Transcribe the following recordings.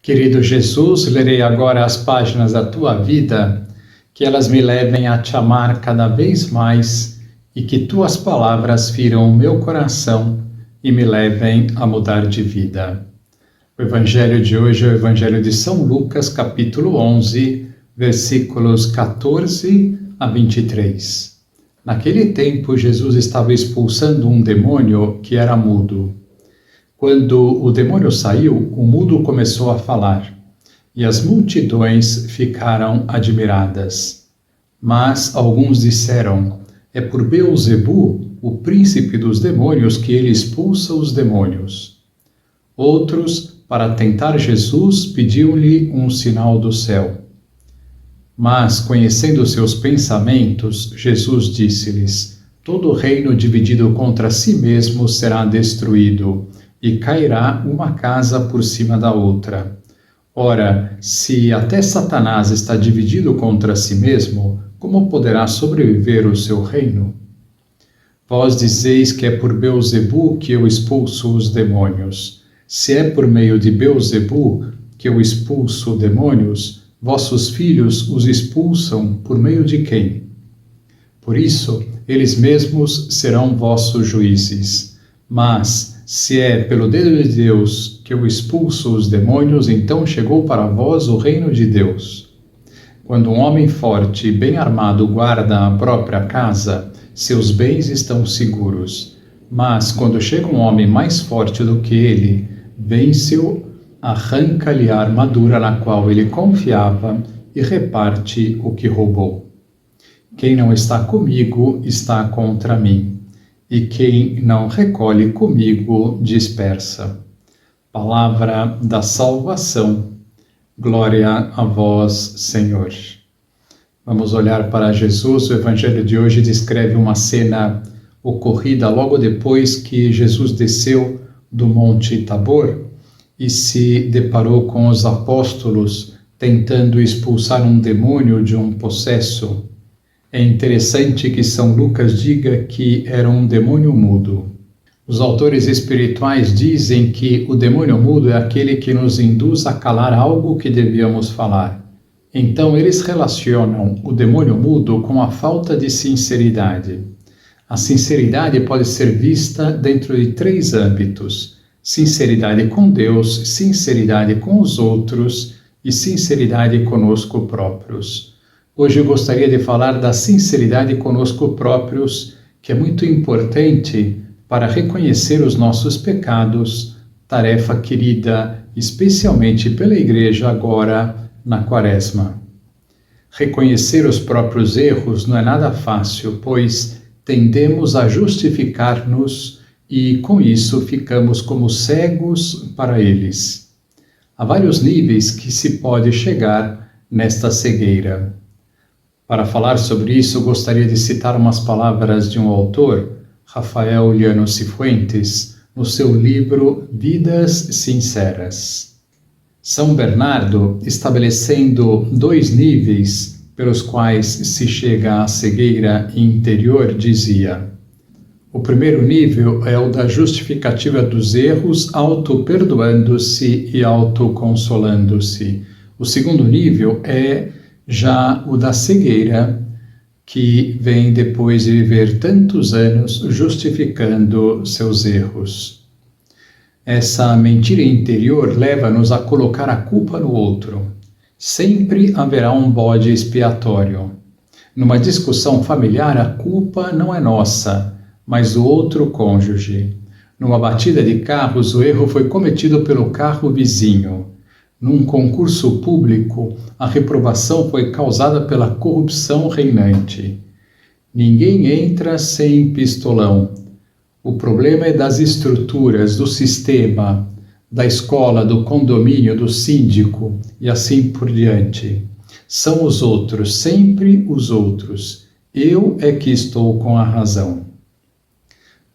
Querido Jesus, lerei agora as páginas da tua vida, que elas me levem a te amar cada vez mais e que tuas palavras firam o meu coração e me levem a mudar de vida. O evangelho de hoje é o evangelho de São Lucas, capítulo 11, versículos 14 a 23. Naquele tempo, Jesus estava expulsando um demônio que era mudo. Quando o demônio saiu, o mudo começou a falar, e as multidões ficaram admiradas. Mas alguns disseram: é por Beelzebu, o príncipe dos demônios, que ele expulsa os demônios. Outros, para tentar Jesus, pediam-lhe um sinal do céu. Mas, conhecendo seus pensamentos, Jesus disse-lhes: todo reino dividido contra si mesmo será destruído, e cairá uma casa por cima da outra. Ora, se até Satanás está dividido contra si mesmo, como poderá sobreviver o seu reino? Vós dizeis que é por Beelzebu que eu expulso os demônios. Se é por meio de Beelzebu que eu expulso demônios, vossos filhos os expulsam por meio de quem? Por isso, eles mesmos serão vossos juízes. Mas, se é pelo dedo de Deus que eu expulso os demônios, então chegou para vós o reino de Deus. Quando um homem forte e bem armado guarda a própria casa, seus bens estão seguros. Mas quando chega um homem mais forte do que ele, vence-o, arranca-lhe a armadura na qual ele confiava e reparte o que roubou. Quem não está comigo está contra mim. E quem não recolhe comigo dispersa. Palavra da salvação. Glória a vós, Senhor. Vamos olhar para Jesus. O evangelho de hoje descreve uma cena ocorrida logo depois que Jesus desceu do Monte Tabor e se deparou com os apóstolos tentando expulsar um demônio de um possesso. É interessante que São Lucas diga que era um demônio mudo. Os autores espirituais dizem que o demônio mudo é aquele que nos induz a calar algo que devíamos falar. Então eles relacionam o demônio mudo com a falta de sinceridade. A sinceridade pode ser vista dentro de 3 âmbitos: sinceridade com Deus, sinceridade com os outros e sinceridade conosco próprios. Hoje eu gostaria de falar da sinceridade conosco próprios, que é muito importante para reconhecer os nossos pecados, tarefa querida especialmente pela Igreja agora na Quaresma. Reconhecer os próprios erros não é nada fácil, pois tendemos a justificar-nos e com isso ficamos como cegos para eles. Há vários níveis que se pode chegar nesta cegueira. Para falar sobre isso, gostaria de citar umas palavras de um autor, Rafael Llano Cifuentes, no seu livro Vidas Sinceras. São Bernardo, estabelecendo 2 níveis pelos quais se chega à cegueira interior, dizia: o primeiro nível é o da justificativa dos erros, auto-perdoando-se e autoconsolando-se. O segundo nível é já o da cegueira, que vem depois de viver tantos anos justificando seus erros. Essa mentira interior leva-nos a colocar a culpa no outro. Sempre haverá um bode expiatório. Numa discussão familiar, a culpa não é nossa, mas do outro cônjuge. Numa batida de carros, o erro foi cometido pelo carro vizinho. Num concurso público, a reprovação foi causada pela corrupção reinante. Ninguém entra sem pistolão. O problema é das estruturas, do sistema, da escola, do condomínio, do síndico e assim por diante. São os outros, sempre os outros. Eu é que estou com a razão.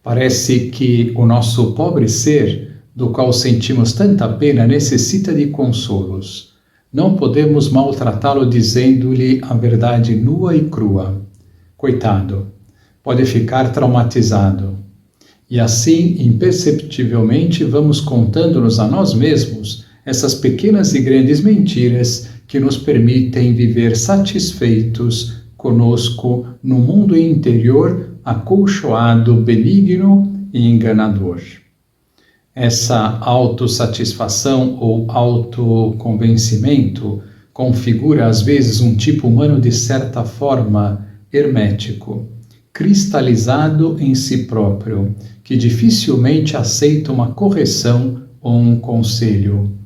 Parece que o nosso pobre ser, do qual sentimos tanta pena, necessita de consolos. Não podemos maltratá-lo dizendo-lhe a verdade nua e crua. Coitado, pode ficar traumatizado. E assim, imperceptivelmente, vamos contando-nos a nós mesmos essas pequenas e grandes mentiras que nos permitem viver satisfeitos conosco no mundo interior acolchoado, benigno e enganador. Essa autossatisfação ou autoconvencimento configura às vezes um tipo humano de certa forma hermético, cristalizado em si próprio, que dificilmente aceita uma correção ou um conselho.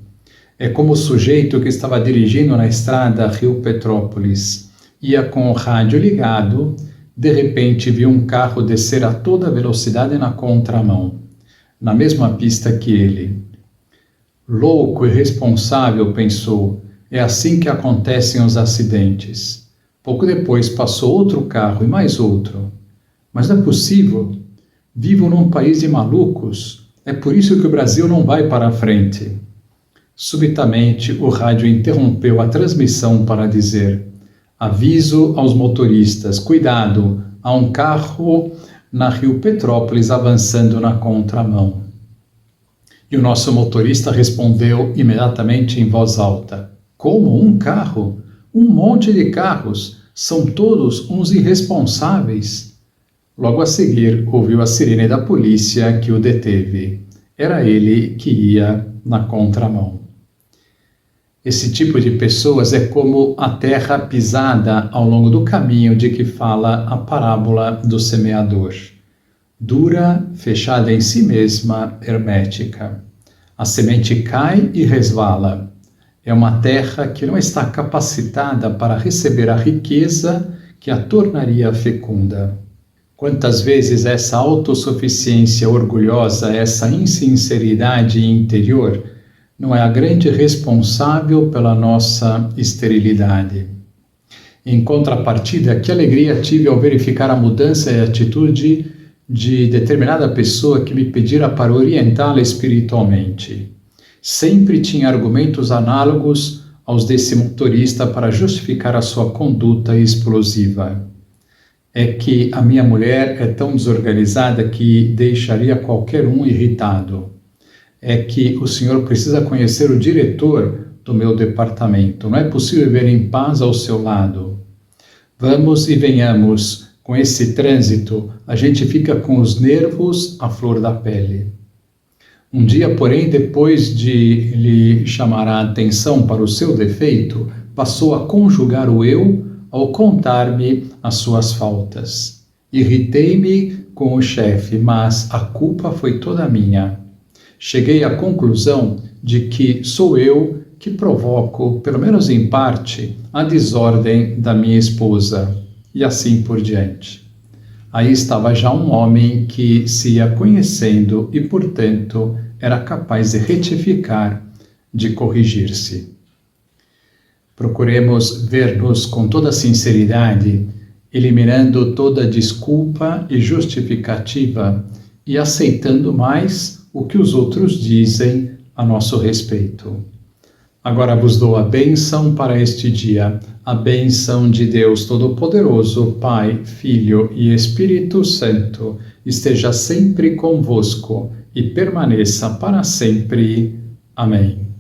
É como o sujeito que estava dirigindo na estrada Rio-Petrópolis, ia com o rádio ligado, de repente viu um carro descer a toda velocidade na contramão, na mesma pista que ele. Louco e irresponsável, pensou, é assim que acontecem os acidentes. Pouco depois passou outro carro e mais outro. Mas não é possível. Vivo num país de malucos. É por isso que o Brasil não vai para a frente. Subitamente, o rádio interrompeu a transmissão para dizer: aviso aos motoristas, cuidado, há um carro na Rio-Petrópolis avançando na contramão. E o nosso motorista respondeu imediatamente em voz alta: como um carro? Um monte de carros, são todos uns irresponsáveis. Logo a seguir, ouviu a sirene da polícia que o deteve. Era ele que ia na contramão. Esse tipo de pessoas é como a terra pisada ao longo do caminho de que fala a parábola do semeador. Dura, fechada em si mesma, hermética. A semente cai e resvala. É uma terra que não está capacitada para receber a riqueza que a tornaria fecunda. Quantas vezes essa autossuficiência orgulhosa, essa insinceridade interior, não é a grande responsável pela nossa esterilidade? Em contrapartida, que alegria tive ao verificar a mudança de atitude de determinada pessoa que me pedira para orientá-la espiritualmente. Sempre tinha argumentos análogos aos desse motorista para justificar a sua conduta explosiva. É que a minha mulher é tão desorganizada que deixaria qualquer um irritado. É que o senhor precisa conhecer o diretor do meu departamento. Não é possível viver em paz ao seu lado. Vamos e venhamos. Com esse trânsito, a gente fica com os nervos à flor da pele. Um dia, porém, depois de lhe chamar a atenção para o seu defeito, passou a conjugar o eu ao contar-me as suas faltas. Irritei-me com o chefe, mas a culpa foi toda minha. Cheguei à conclusão de que sou eu que provoco, pelo menos em parte, a desordem da minha esposa, e assim por diante. Aí estava já um homem que se ia conhecendo e, portanto, era capaz de retificar, de corrigir-se. Procuremos ver-nos com toda sinceridade, eliminando toda desculpa e justificativa e aceitando mais o que os outros dizem a nosso respeito. Agora vos dou a bênção para este dia, a bênção de Deus Todo-Poderoso, Pai, Filho e Espírito Santo, esteja sempre convosco e permaneça para sempre. Amém.